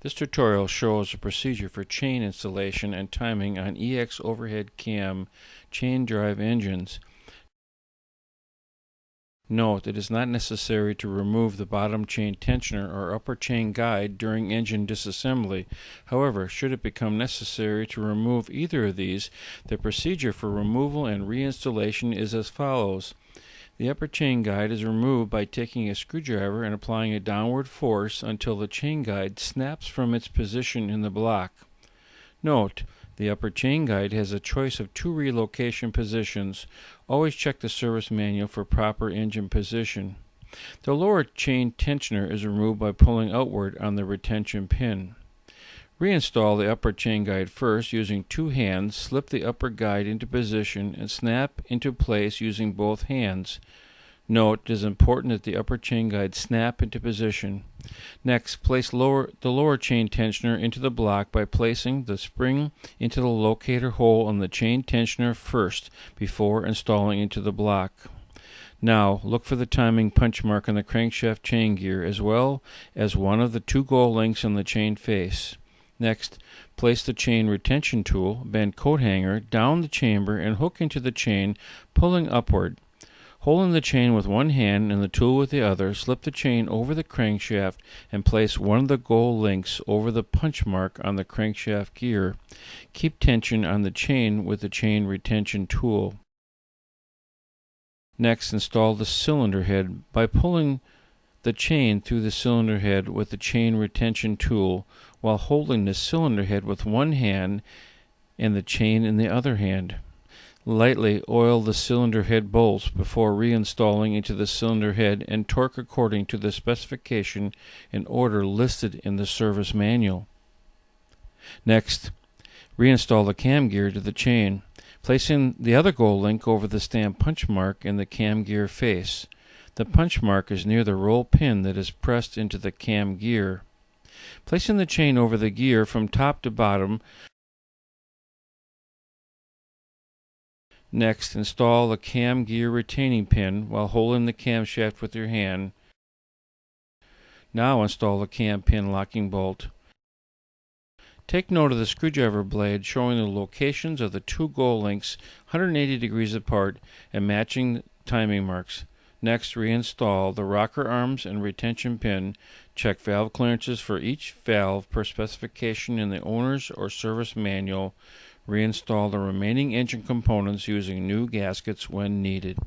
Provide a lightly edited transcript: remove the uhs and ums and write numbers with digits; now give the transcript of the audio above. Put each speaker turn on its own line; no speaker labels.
This tutorial shows a procedure for chain installation and timing on EX overhead cam chain drive engines. Note, it is not necessary to remove the bottom chain tensioner or upper chain guide during engine disassembly. However, should it become necessary to remove either of these, the procedure for removal and reinstallation is as follows. The upper chain guide is removed by taking a screwdriver and applying a downward force until the chain guide snaps from its position in the block. Note, the upper chain guide has a choice of two relocation positions. Always check the service manual for proper engine position. The lower chain tensioner is removed by pulling outward on the retention pin. Reinstall the upper chain guide first using two hands. Slip the upper guide into position and snap into place using both hands. Note, it is important that the upper chain guide snap into position. Next, place the lower chain tensioner into the block by placing the spring into the locator hole on the chain tensioner first before installing into the block. Now, look for the timing punch mark on the crankshaft chain gear as well as one of the two gold links on the chain face. Next, place the chain retention tool, bend coat hanger, down the chamber and hook into the chain, pulling upward. Holding the chain with one hand and the tool with the other, slip the chain over the crankshaft and place one of the gold links over the punch mark on the crankshaft gear. Keep tension on the chain with the chain retention tool. Next, install the cylinder head by pulling the chain through the cylinder head with the chain retention tool while holding the cylinder head with one hand and the chain in the other hand. Lightly oil the cylinder head bolts before reinstalling into the cylinder head and torque according to the specification and order listed in the service manual. Next, reinstall the cam gear to the chain, placing the other gold link over the stamp punch mark in the cam gear face. The punch mark is near the roll pin that is pressed into the cam gear. Placing the chain over the gear from top to bottom. Next, install the cam gear retaining pin while holding the camshaft with your hand. Now install the cam pin locking bolt. Take note of the screwdriver blade showing the locations of the two gold links 180 degrees apart and matching timing marks. Next, reinstall the rocker arms and retention pin. Check valve clearances for each valve per specification in the owner's or service manual. Reinstall the remaining engine components using new gaskets when needed.